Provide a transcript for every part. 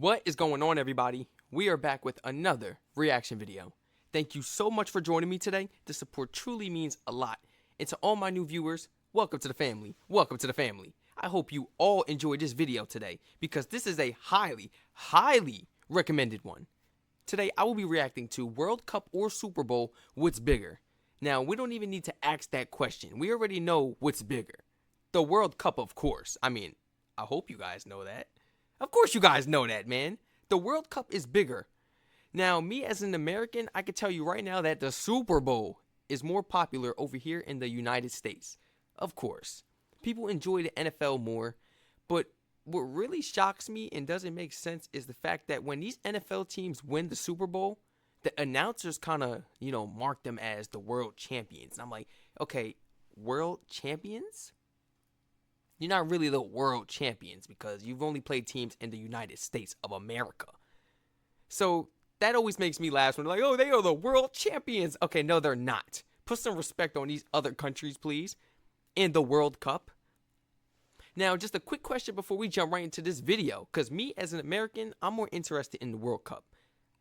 What is going on, everybody? We are back with another reaction video. Thank you so much for joining me today. The support truly means a lot. And to all my new viewers, welcome to the family. Welcome to the family. I hope you all enjoyed this video today because this is a highly recommended one. Today, I will be reacting to World Cup or Super Bowl, what's bigger? Now, we don't even need to ask that question. We already know what's bigger. The World Cup, of course. I mean, I hope you guys know that. Of course you guys know that, man. The World Cup is bigger. Now, me as an American, I can tell you right now that the Super Bowl is more popular over here in the United States. Of course. People enjoy the NFL more. But what really shocks me and doesn't make sense is the fact that when these NFL teams win the Super Bowl, the announcers kind of, mark them as the world champions. And I'm like, okay, world champions? You're not really the world champions because you've only played teams in the United States of America. So that always makes me laugh when they're like, oh, they are the world champions. Okay, no, they're not. Put some respect on these other countries, please, in the World Cup. Now, just a quick question before we jump right into this video, because me as an American, I'm more interested in the World Cup.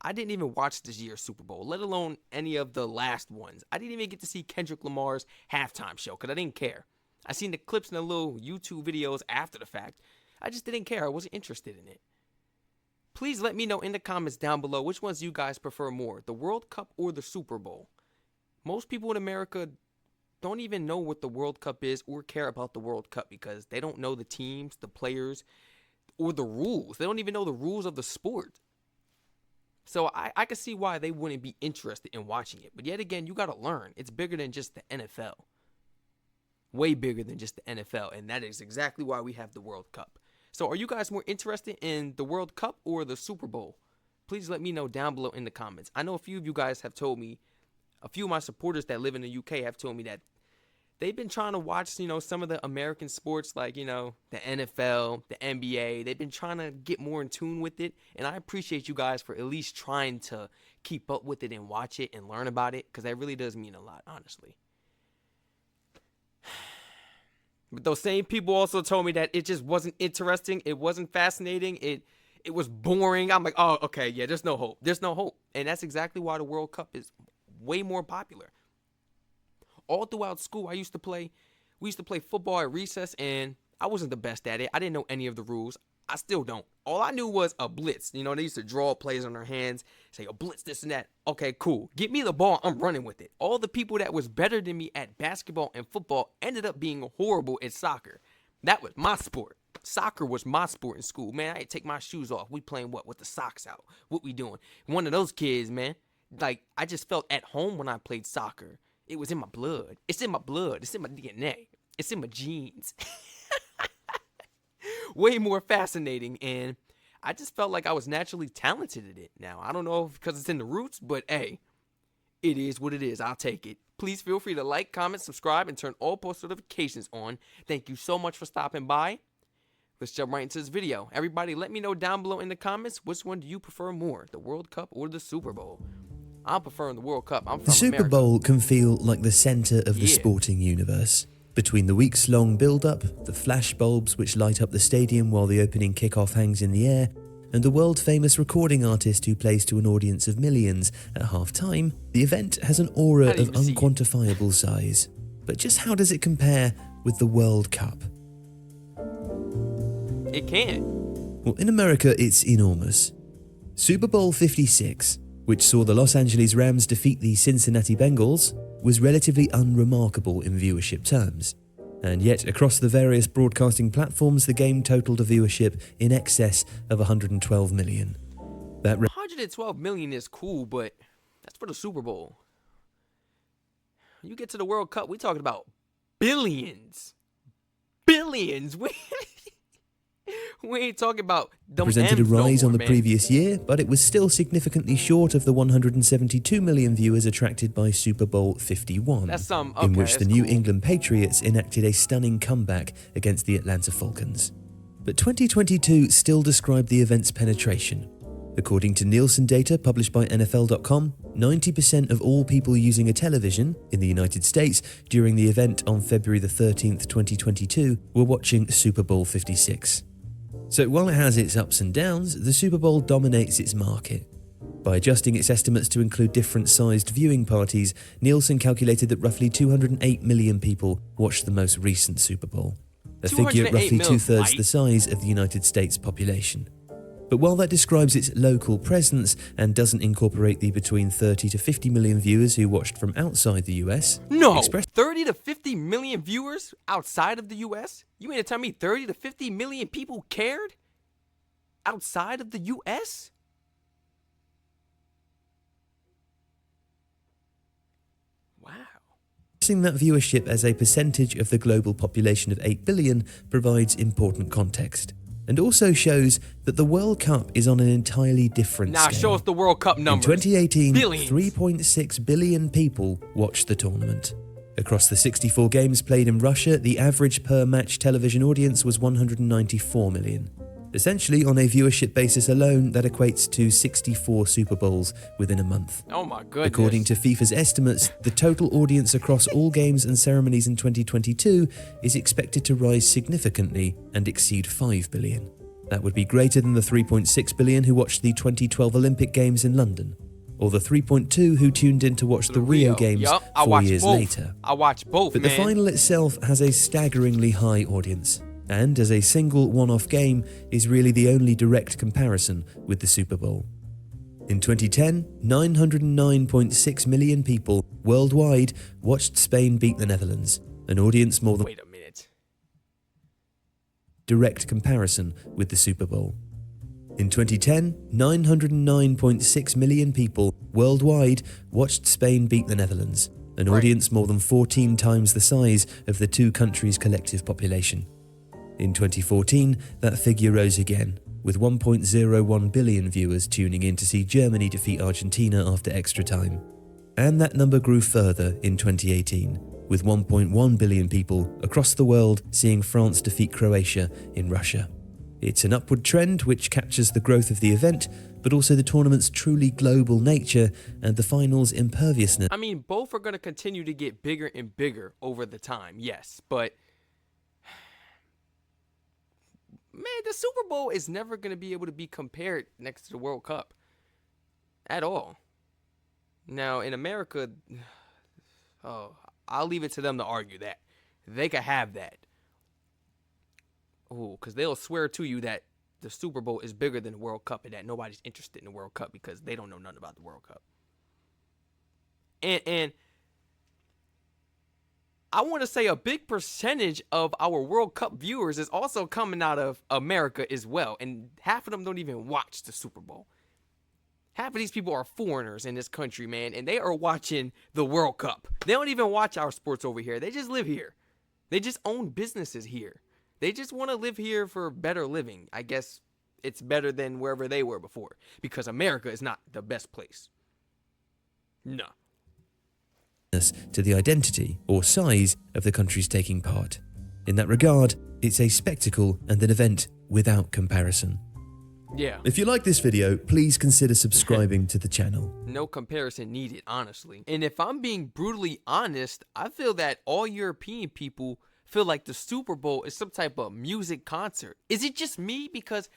I didn't even watch this year's Super Bowl, let alone any of the last ones. I didn't even get to see Kendrick Lamar's halftime show because I didn't care. I seen the clips and the little YouTube videos after the fact. I just didn't care. I wasn't interested in it. Please let me know in the comments down below which ones you guys prefer more, the World Cup or the Super Bowl. Most people in America don't even know what the World Cup is or care about the World Cup because they don't know the teams, the players, or the rules. They don't even know the rules of the sport. So I can see why they wouldn't be interested in watching it. But yet again, you got to learn. It's bigger than just the NFL. Way bigger than just the NFL, and that is exactly why we have the World Cup. So are you guys more interested in the World Cup or the Super Bowl? Please let me know down below in the comments. I know a few of you guys have told me, a few of my supporters that live in the UK have told me that they've been trying to watch, some of the American sports like, the NFL, the NBA. They've been trying to get more in tune with it, and I appreciate you guys for at least trying to keep up with it and watch it and learn about it because that really does mean a lot, honestly. But those same people also told me that it just wasn't interesting. It wasn't fascinating. It was boring. I'm like, oh, okay, yeah, there's no hope. There's no hope. And that's exactly why the World Cup is way more popular. All throughout school, we used to play football at recess, and I wasn't the best at it. I didn't know any of the rules. I still don't. All I knew was a blitz. They used to draw plays on their hands, say, a blitz, this and that. Okay, cool. Get me the ball. I'm running with it. All the people that was better than me at basketball and football ended up being horrible at soccer. That was my sport. Soccer was my sport in school. Man, I had to take my shoes off. We playing what? With the socks out. What we doing? One of those kids, man. Like, I just felt at home when I played soccer. It was in my blood. It's in my blood. It's in my DNA. It's in my genes. Way more fascinating, and I just felt like I was naturally talented at it. Now, I don't know if because it's in the roots, but hey, it is what it is. I'll take it. Please feel free to like, comment, subscribe, and turn all post notifications on. Thank you so much for stopping by. Let's jump right into this video. Everybody, let me know down below in the comments, which one do you prefer more, the World Cup or the Super Bowl? I'm preferring the World Cup. I'm from The Super America. Bowl can feel like the center of the sporting universe. Between the weeks-long build-up, the flashbulbs which light up the stadium while the opening kickoff hangs in the air, and the world-famous recording artist who plays to an audience of millions at half-time, the event has an aura of unquantifiable size. But just how does it compare with the World Cup? It can. Well, in America, it's enormous. Super Bowl 56, which saw the Los Angeles Rams defeat the Cincinnati Bengals, was relatively unremarkable in viewership terms. And yet, across the various broadcasting platforms, the game totaled a viewership in excess of 112 million. 112 million is cool, but that's for the Super Bowl. You get to the World Cup, we're talking about billions. Billions. We ain't talking about them presented a rise on the man. previous year, but it was still significantly short of the 172 million viewers attracted by Super Bowl 51, in which the New England Patriots enacted a stunning comeback against the Atlanta Falcons. But 2022 still described the event's penetration. According to Nielsen data published by NFL.com, 90% of all people using a television in the United States during the event on February the 13th, 2022 were watching Super Bowl 56. So while it has its ups and downs, the Super Bowl dominates its market. By adjusting its estimates to include different sized viewing parties, Nielsen calculated that roughly 208 million people watched the most recent Super Bowl, a figure roughly two-thirds the size of the United States population. But while that describes its local presence and doesn't incorporate the between 30 to 50 million viewers who watched from outside the US... No! 30 to 50 million viewers outside of the US? You mean to tell me 30 to 50 million people cared? Outside of the US? Wow. That viewership as a percentage of the global population of 8 billion provides important context, and also shows that the World Cup is on an entirely different scale. Show us the World Cup numbers. In 2018, 3.6 billion people watched the tournament. Across the 64 games played in Russia, the average per-match television audience was 194 million. Essentially, on a viewership basis alone, that equates to 64 Super Bowls within a month. Oh my goodness. According to FIFA's estimates, the total audience across all games and ceremonies in 2022 is expected to rise significantly and exceed 5 billion. That would be greater than the 3.6 billion who watched the 2012 Olympic Games in London, or the 3.2 who tuned in to watch the Rio Games 4 years later. I watched both, But the final itself has a staggeringly high audience, and as a single one-off game is really the only direct comparison with the Super Bowl. In 2010, 909.6 million people worldwide watched Spain beat the Netherlands, an audience more than... Wait a minute. Direct comparison with the Super Bowl. In 2010, 909.6 million people worldwide watched Spain beat the Netherlands, an audience more than 14 times the size of the two countries' collective population. In 2014, that figure rose again, with 1.01 billion viewers tuning in to see Germany defeat Argentina after extra time. And that number grew further in 2018, with 1.1 billion people across the world seeing France defeat Croatia in Russia. It's an upward trend which captures the growth of the event, but also the tournament's truly global nature and the final's imperviousness. I mean, both are going to continue to get bigger and bigger over the time, yes, but... Man, the Super Bowl is never going to be able to be compared next to the World Cup. At all. Now, in America, I'll leave it to them to argue that. They could have that. Oh, because they'll swear to you that the Super Bowl is bigger than the World Cup and that nobody's interested in the World Cup because they don't know nothing about the World Cup. And I want to say a big percentage of our World Cup viewers is also coming out of America as well. And half of them don't even watch the Super Bowl. Half of these people are foreigners in this country, man. And they are watching the World Cup. They don't even watch our sports over here. They just live here. They just own businesses here. They just want to live here for better living. I guess it's better than wherever they were before. Because America is not the best place. No. To the identity or size of the countries taking part. In that regard, it's a spectacle and an event without comparison. Yeah. If you like this video, please consider subscribing to the channel. No comparison needed, honestly. And if I'm being brutally honest, I feel that all European people feel like the Super Bowl is some type of music concert. Is it just me? Because,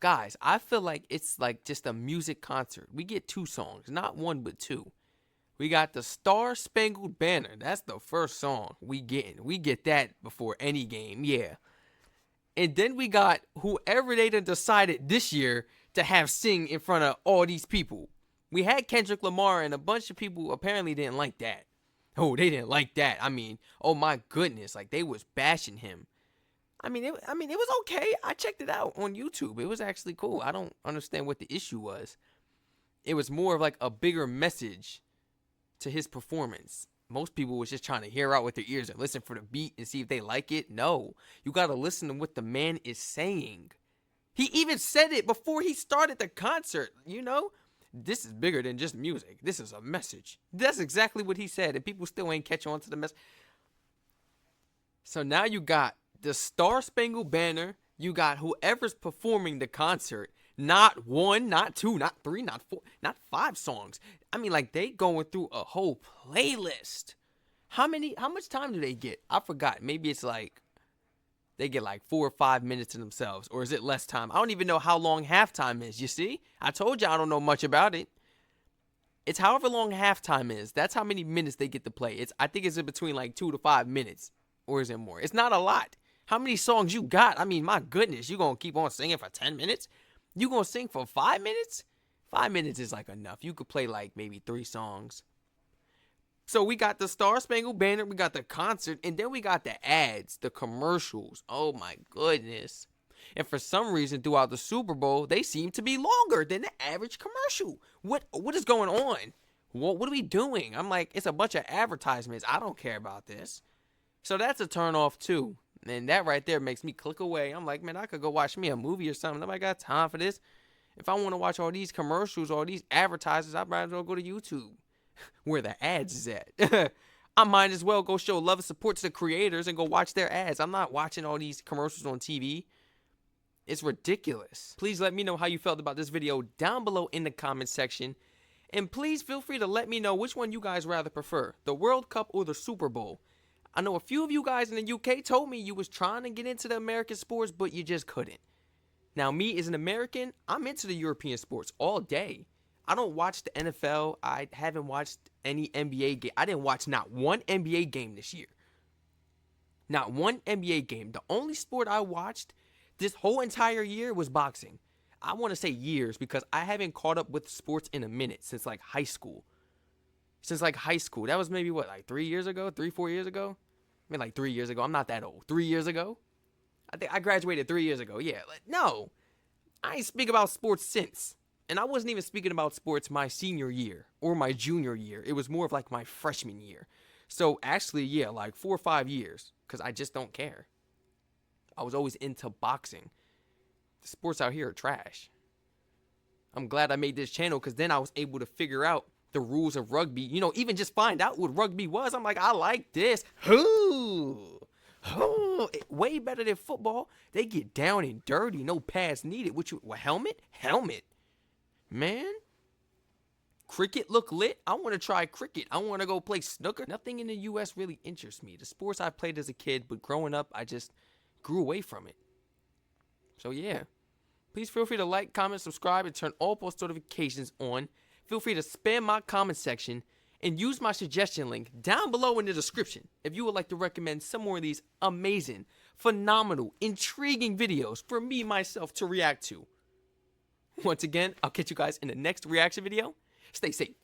guys, I feel like it's like just a music concert. We get two songs, not one but two. We got the Star Spangled Banner. That's the first song we get. We get that before any game, yeah. And then we got whoever they done decided this year to have sing in front of all these people. We had Kendrick Lamar, and a bunch of people apparently didn't like that. Oh, they didn't like that. I mean, oh my goodness, like they was bashing him. I mean, it was okay. I checked it out on YouTube. It was actually cool. I don't understand what the issue was. It was more of like a bigger message to his performance. Most people was just trying to hear out with their ears and listen for the beat and see if they like it. No, you got to listen to what the man is saying. He even said it before he started the concert, you know? This is bigger than just music. This is a message. That's exactly what he said, and people still ain't catch on to the message. So now you got the Star Spangled Banner. You got whoever's performing the concert. Not one, not two, not three, not four, not five songs. I mean, like, they going through a whole playlist. How much time do they get? I forgot. Maybe it's like, they get like 4 or 5 minutes to themselves. Or is it less time? I don't even know how long halftime is. You see? I told you I don't know much about it. It's however long halftime is. That's how many minutes they get to play. I think it's in between like 2 to 5 minutes. Or is it more? It's not a lot. How many songs you got? I mean, my goodness. You going to keep on singing for 10 minutes? You going to sing for 5 minutes? 5 minutes is like enough. You could play like maybe 3 songs. So we got the Star Spangled Banner, we got the concert, and then we got the ads, the commercials. Oh my goodness. And for some reason throughout the Super Bowl, they seem to be longer than the average commercial. What is going on? What are we doing? I'm like, it's a bunch of advertisements. I don't care about this. So that's a turn off too. And that right there makes me click away. I'm like, man, I could go watch me a movie or something. Nobody got time for this. If I want to watch all these commercials, all these advertisers, I might as well go to YouTube. Where the ads is at. I might as well go show love and support to the creators and go watch their ads. I'm not watching all these commercials on TV. It's ridiculous. Please let me know how you felt about this video down below in the comment section. And please feel free to let me know which one you guys rather prefer, the World Cup or the Super Bowl. I know a few of you guys in the UK told me you was trying to get into the American sports, but you just couldn't. Now, me as an American, I'm into the European sports all day. I don't watch the NFL. I haven't watched any NBA game. I didn't watch not one NBA game this year. Not one NBA game. The only sport I watched this whole entire year was boxing. I want to say years because I haven't caught up with sports in a minute since like high school. That was maybe what, like 3 years ago? 4 years ago? I mean, like 3 years ago. I'm not that old. 3 years ago? I think I graduated 3 years ago. Yeah. No. I ain't speak about sports since. And I wasn't even speaking about sports my senior year or my junior year. It was more of like my freshman year. So actually, yeah, like 4 or 5 years because I just don't care. I was always into boxing. The sports out here are trash. I'm glad I made this channel because then I was able to figure out the rules of rugby. You know, even just find out what rugby was. I'm like, I like this. Way better than football. They get down and dirty. No pads needed. Helmet? Helmet. Man, cricket look lit. I want to try cricket. I want to go play snooker. Nothing in the U.S. really interests me. The sports I played as a kid, but growing up, I just grew away from it. So yeah, please feel free to like, comment, subscribe, and turn all post notifications on. Feel free to spam my comment section and use my suggestion link down below in the description if you would like to recommend some more of these amazing, phenomenal, intriguing videos for me, myself, to react to. Once again, I'll catch you guys in the next reaction video. Stay safe.